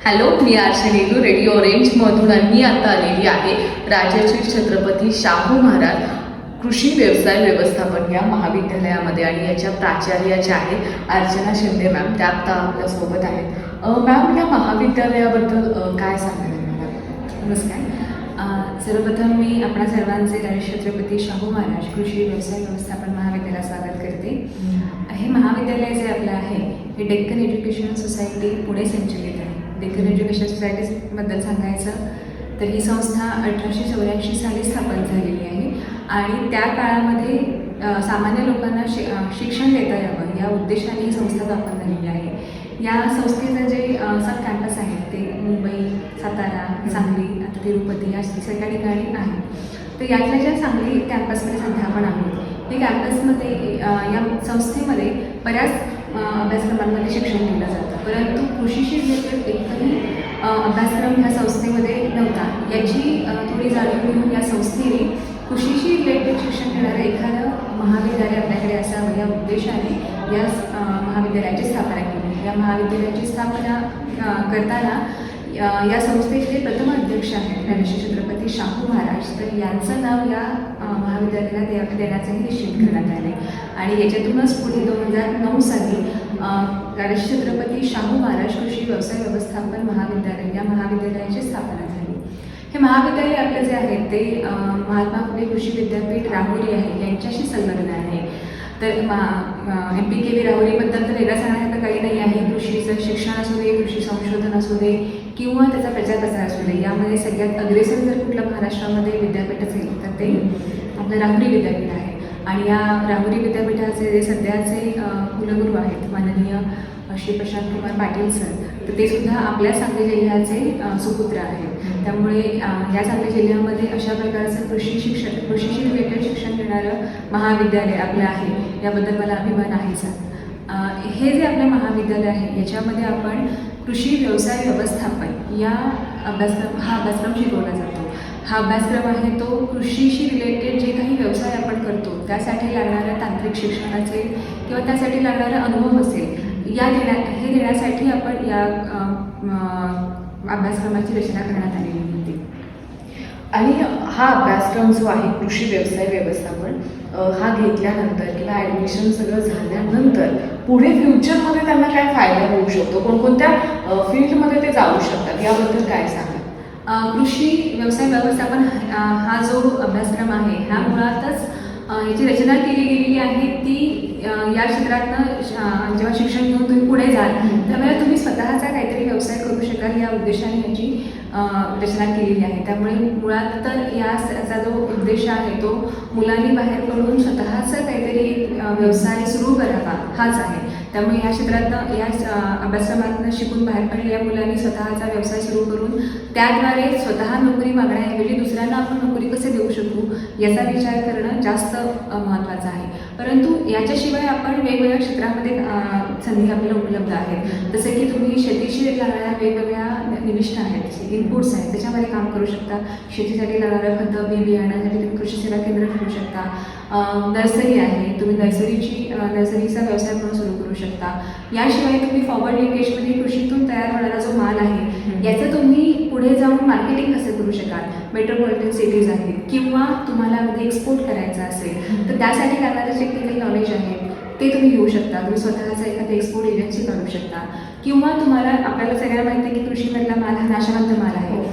Hello, मी आरशे radio ऑरेंजमधून मी आता आलेली आहे राजर्षी छत्रपती शाहू महाराज कृषी व्यवसाय व्यवस्थापन या महाविद्यालयामध्ये आणि याच्या प्राचार्या ज्या आहेत अर्चना शिंदे मॅम, त्या आता आपल्यासोबत आहेत. मॅम, या महाविद्यालयाबद्दल काय सांगाल? नमस्कार. सर्वप्रथम मी आपणा सर्वांचे राजर्षी छत्रपती शाहू महाराज कृषी व्यवसाय व्यवस्थापन महाविद्यालयात स्वागत करते. हे महाविद्यालय जे आपलं आहे हे डेक्कन एज्युकेशन सोसायटी पुणे संचलित आहे. डेक्कन एज्युकेशन सोसायटीबद्दल सांगायचं तर ही संस्था 1884 साली स्थापन झालेली आहे आणि त्या काळामध्ये सामान्य लोकांना शिक्षण देता यावं या उद्देशाने ही संस्था स्थापन झालेली आहे. या संस्थेचं जे सब कॅम्पस आहेत ते मुंबई, सातारा, सांगली, आता तिरुपती या सगळ्या ठिकाणी आहे. तर यातल्या ज्या सांगली कॅम्पसमध्ये सध्या आपण आहोत, हे कॅम्पसमध्ये या संस्थेमध्ये बऱ्याच अभ्यासक्रमांमध्ये शिक्षण दिलं जातं, परंतु कृषीशी रिलेटेड एकही अभ्यासक्रम ह्या संस्थेमध्ये नव्हता. याची थोडी जाणीव घेऊन या संस्थेने कृषीशी रिलेटेड शिक्षण देणारं एखादं महाविद्यालय आपल्याकडे असावं या उद्देशाने या महाविद्यालयाची स्थापना केली. या महाविद्यालयाची स्थापना करताना या संस्थेचे प्रथम अध्यक्ष आहेत राजर्षी छत्रपती शाहू महाराज, तर यांचं नाव या महाविद्यालयाला देण्याचंही निश्चित करण्यात आले आणि याच्यातूनच पुढे 2009 साली राजर्षी छत्रपती शाहू महाराज कृषी व्यवसाय व्यवस्थापन महाविद्यालय या महाविद्यालयाची स्थापना झाली. हे महाविद्यालय आपलं जे आहे ते महात्मा फुले कृषी विद्यापीठ राहुरी आहे यांच्याशी संलग्न आहे. तर MPKV राहुरीबद्दल तर वेगळं सांगण्याचं काही नाही आहे. कृषीचं शिक्षण असू दे, कृषी संशोधन असू दे किंवा त्याचा प्रचार प्रसार असू दे, यामध्ये सगळ्यात अग्रेसर जर कुठलं महाराष्ट्रामध्ये विद्यापीठ असेल तर ते आपलं राहुरी विद्यापीठ आहे. आणि या राहुरी विद्यापीठाचे जे सध्याचे कुलगुरू आहेत माननीय श्री प्रशांत कुमार पाटील सर, तर ते सुद्धा आपल्या सांगली जिल्ह्याचे सुपुत्र आहेत. त्यामुळे या सांगली जिल्ह्यामध्ये अशा प्रकारचं कृषीशी रिलेटेड शिक्षण देणारं महाविद्यालय आपलं आहे, याबद्दल मला अभिमान आहेच. हे जे आपलं महाविद्यालय आहे याच्यामध्ये आपण कृषी व्यवसाय व्यवस्थापन या अभ्यासक्रम शिकवला जातो. हा अभ्यासक्रम आहे तो कृषीशी रिलेटेड जे काही व्यवसाय आपण करतो त्यासाठी लागणारं तांत्रिक शिक्षण असेल किंवा त्यासाठी लागणारा अनुभव असेल, हे देण्यासाठी आपण या अभ्यासक्रमाची रचना करण्यात आलेली होती. आणि हा अभ्यासक्रम जो आहे कृषी व्यवसाय व्यवस्थापन हा घेतल्यानंतर किंवा ॲडमिशन सगळं झाल्यानंतर पुढे फ्युचरमध्ये त्यांना काय फायदा होऊ शकतो, कोणकोणत्या फील्डमध्ये ते जाऊ शकतात, याबद्दल काय सांगा? कृषी व्यवसाय व्यवस्थापन हा जो अभ्यासक्रम आहे ह्या मुळातच याची रचना केली गेलेली आहे ती या क्षेत्रातनं जेव्हा शिक्षण घेऊन तुम्ही पुढे जाल त्यावेळेला तुम्ही स्वतःचा काहीतरी व्यवसाय करू शकाल या उद्देशाने याची रचना केलेली आहे. त्यामुळे मुळात तर याचा जो उद्देश आहे तो मुलांनी बाहेर पडून स्वतःचा काहीतरी व्यवसाय सुरू करावा हाच आहे. त्यामुळे या क्षेत्रातनं या अभ्यासक्रमातनं शिकून बाहेर पडलेल्या मुलांनी स्वतःचा व्यवसाय सुरू करून त्याद्वारे स्वतः नोकरी मागण्याऐवजी दुसऱ्यांना आपण नोकरी कसे देऊ शकू याचा विचार करणं जास्त महत्त्वाचं आहे. परंतु याच्याशिवाय आपण वेगवेगळ्या क्षेत्रामध्ये संधी आपल्याला उपलब्ध आहेत. जसे की तुम्ही शेतीशी लागणाऱ्या वेगवेगळ्या निविष्ठा आहेत, इनपुट्स आहेत, त्याच्यामध्ये काम करू शकता. शेतीसाठी लागणारं खतं, बी बियाण्यासाठी तुम्ही कृषी सेवा केंद्र ठेवू शकता. नर्सरी आहे, तुम्ही नर्सरीचा व्यवसाय म्हणून सुरू करू शकता. याशिवाय तुम्ही फॉरवर्ड लिंकेजमध्ये कृषीतून तयार होणारा जो माल आहे याचं तुम्ही पुढे जाऊन मार्केटिंग कसं करू शकाल. मेट्रोपॉलिटन सिटीज आहेत किंवा तुम्हाला मध्ये एक्सपोर्ट करायचं असेल तर त्यासाठी लागणारं टेक्निकल नॉलेज आहे ते तुम्ही घेऊ शकता. तुम्ही स्वतःचा एखादी एक्सपोर्ट एजन्सी काढू शकता किंवा तुम्हाला आपल्याला सगळ्यांना माहिती आहे की कृषीमधला माल हा नाशवंत माल आहे,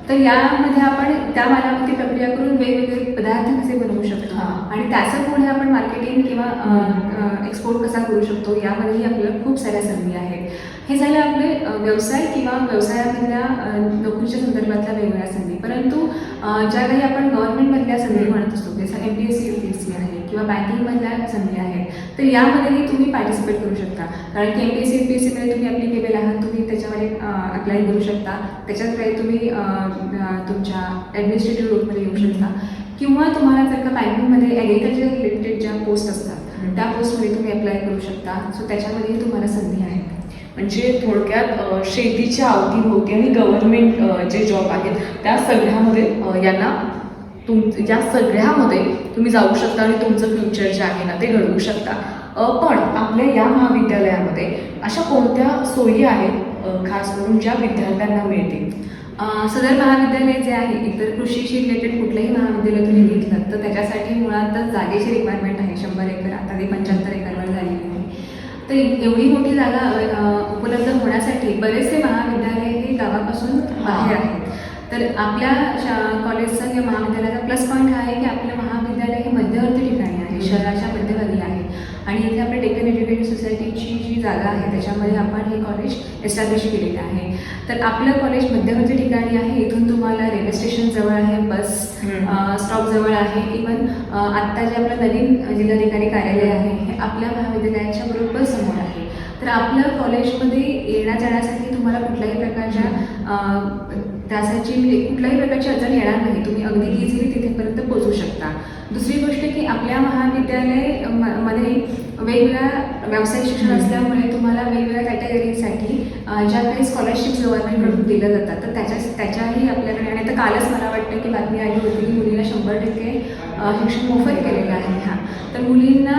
तर यामध्ये आपण त्या मालावरती प्रक्रिया करून वेगवेगळे पदार्थ कसे बनवू शकतो आणि त्याचं पुढे आपण मार्केटिंग किंवा एक्सपोर्ट कसा करू शकतो यामध्येही आपल्याला खूप साऱ्या संधी आहेत. हे झालं आपले व्यवसाय किंवा व्यवसायामधल्या नोकरीच्या संदर्भातल्या वेगवेगळ्या संधी. परंतु ज्या काही आपण गव्हर्नमेंटमधल्या संधी म्हणत असतो जसं MPSC UPSC आहे किंवा बँकिंगमधल्या संधी आहेत, तर यामध्येही तुम्ही पार्टिसिपेट करू शकता. कारण की MPSC UPSCमध्ये तुम्ही ॲप्लिकेबल आहात, तुम्ही त्याच्यामध्ये अप्लाय करू शकता. त्याच्यात काही तुम्ही तुमच्या ॲडमिनिस्ट्रेटिव्ह ग्रुपमध्ये येऊ शकता किंवा तुम्हाला जर का बँकिंगमध्ये ॲग्रिकल्चर रिलेटेड ज्या पोस्ट असतात त्या पोस्टमध्ये तुम्ही अप्लाय करू शकता. सो त्याच्यामध्येही तुम्हाला संधी आहेत. म्हणजे थोडक्यात शेतीच्या अवतीभोवती आणि गव्हर्नमेंट जे जॉब आहेत त्या सगळ्यामध्ये यांना या सगळ्यामध्ये तुम्ही जाऊ शकता आणि तुमचं फ्युचर जे आहे ना ते घडवू शकता. पण आपल्या या महाविद्यालयामध्ये अशा कोणत्या सोयी आहेत खास करून ज्या विद्यार्थ्यांना मिळतील? सदर महाविद्यालय जे आहे इतर कृषीशी रिलेटेड कुठलंही महाविद्यालय तुम्ही घेतलं तर त्याच्यासाठी मुळातच जागेची रिक्वायरमेंट आहे. 100 एकर, आता ती 75 एकरवर झालेली आहे. तर एवढी मोठी जागा उपलब्ध होण्यासाठी बरेचसे महाविद्यालय हे गावापासून बाहेर आहेत. तर आपल्या कॉलेजचा किंवा महाविद्यालयाचा प्लस पॉईंट हा आहे की आपलं महाविद्यालय हे मध्यवर्ती ठिकाणी आहे, शहराच्या मध्यभागी आहे. आणि इथे आपल्या डेक्कन एज्युकेशन सोसायटीची जी जागा आहे त्याच्यामध्ये आपण हे कॉलेज एस्टॅब्लिश केलेलं आहे. तर आपलं कॉलेज मध्यवर्ती ठिकाणी आहे. इथून तुम्हाला रेल्वे स्टेशन जवळ आहे, बस स्टॉप जवळ आहे. इवन आत्ता जे आपलं नवीन जिल्हाधिकारी कार्यालय आहे हे आपल्या महाविद्यालयाच्या बरोबर समोर आहे. तर आपल्या कॉलेजमध्ये येण्या जाण्यासाठी तुम्हाला कुठल्याही प्रकारच्या त्यासाठी कुठल्याही प्रकारची अडचण येणार नाही. तुम्ही अगदी इझिली तिथेपर्यंत पोहोचू शकता. दुसरी गोष्ट की आपल्या महाविद्यालय मध्ये वेगवेगळ्या व्यावसायिक शिक्षण असल्यामुळे तुम्हाला वेगवेगळ्या कॅटेगरीसाठी ज्या काही स्कॉलरशिप्स गव्हर्नमेंटकडून दिल्या जातात तर त्याच्याही आपल्याकडे. आणि आता कालच मला वाटतं की बातमी आली होती की मुलींना 100% शिक्षण मोफत केलेलं आहे. तर मुलींना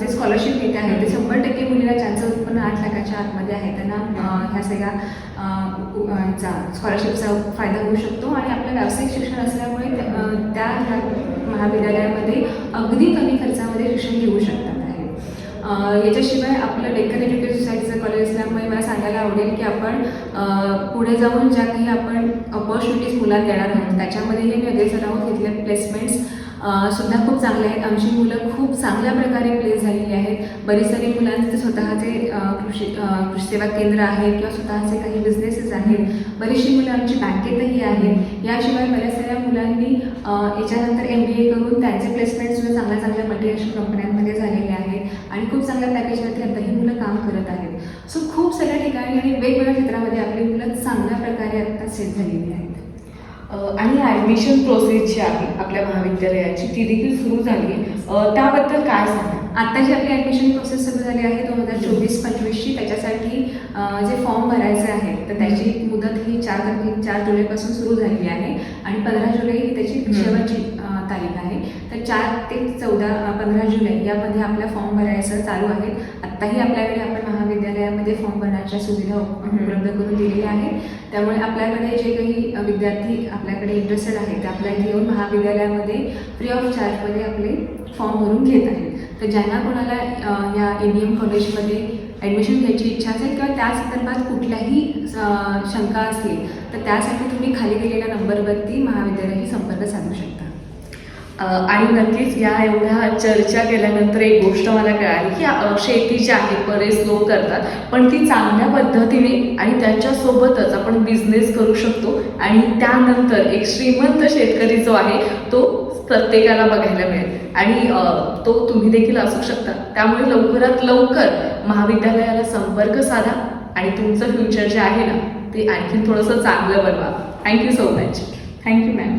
जे स्कॉलरशिप देत आहे ते 100% मुलींना ज्यांचं उत्पन्न 8 लाखाच्या आतमध्ये आहे त्यांना ह्या सगळ्या स्कॉलरशिपचा फायदा होऊ शकतो. आणि आपलं व्यावसायिक शिक्षण असल्यामुळे त्या महाविद्यालयामध्ये अगदी कमी खर्चामध्ये शिक्षण घेऊ शकतात आहे. याच्याशिवाय आपलं डेक्कन एज्युकेशन सोसायटीचं कॉलेज असल्यामुळे मला सांगायला आवडेल की आपण पुढे जाऊन ज्या काही आपण ऑपॉर्च्युनिटीज मुलांना देणार आहोत त्याच्यामध्येही मी अगदी सराव घेतले. प्लेसमेंट्स सुद्धा खूप चांगले आहेत. आमची मुलं खूप चांगल्या प्रकारे प्लेस झालेली आहेत. बरीच सारी मुलांचे स्वतःचे कृषी सेवा केंद्र आहे किंवा स्वतःचे काही बिझनेसेस आहेत. बरीचशी मुलं आमची बँकेतही आहेत. याशिवाय बऱ्याच साऱ्या मुलांनी याच्यानंतर MBA करून त्यांचे प्लेसमेंटसुद्धा चांगल्या चांगल्या मल्टीनॅशनल कंपन्यांमध्ये झालेले आहेत आणि खूप चांगल्या पॅकेजवरती आताही मुलं काम करत आहेत. सो खूप सगळ्या ठिकाणी आणि वेगवेगळ्या क्षेत्रामध्ये आपली मुलं चांगल्या प्रकारे आता सेट झालेली आहेत. आणि ॲडमिशन प्रोसेस जी आहे आपल्या महाविद्यालयाची ती देखील सुरू झाली आहे, त्याबद्दल काय सांगा? आता जी आपली ॲडमिशन प्रोसेस सुरू झाली आहे 2024-25ची त्याच्यासाठी जे फॉर्म भरायचे आहेत तर त्याची मुदत ही 4 जुलैपासून सुरू झालेली आहे आणि 15 जुलै ही त्याची शेवटची तारीख आहे. तर 4 ते 15 जुलै यामध्ये आपल्या फॉर्म भरायचं चालू आहे. आत्ताही आपल्याकडे आपण महाविद्यालयामध्ये फॉर्म भरण्याच्या सुविधा उपलब्ध करून दिलेल्या आहेत. त्यामुळे आपल्याकडे जे काही विद्यार्थी आपल्याकडे इंटरेस्टेड आहेत ते आपल्या इथे येऊन महाविद्यालयामध्ये फ्री ऑफ चार्जमध्ये आपले फॉर्म भरून घेत आहेत. तर ज्यांना कोणाला या ABM कॉलेजमध्ये ॲडमिशन घ्यायची इच्छा असेल किंवा त्या संदर्भात कुठल्याही शंका असतील तर त्यासाठी तुम्ही खाली दिलेल्या नंबरवरती महाविद्यालयाशी संपर्क साधू शकता. आणि नक्कीच या एवढ्या चर्चा केल्यानंतर एक गोष्ट मला कळाली की शेती जी आहे बरेच लोक करतात पण ती चांगल्या पद्धतीने आणि त्याच्यासोबतच आपण बिझनेस करू शकतो आणि त्यानंतर एक श्रीमंत शेतकरी जो आहे तो प्रत्येकाला बघायला मिळेल आणि तो तुम्ही देखील असू शकता. त्यामुळे लवकरात लवकर महाविद्यालयाला संपर्क साधा आणि तुमचं फ्युचर जे आहे ना ते आणखी थोडंसं चांगलं बनवा. Thank you so much. Thank you ma'am.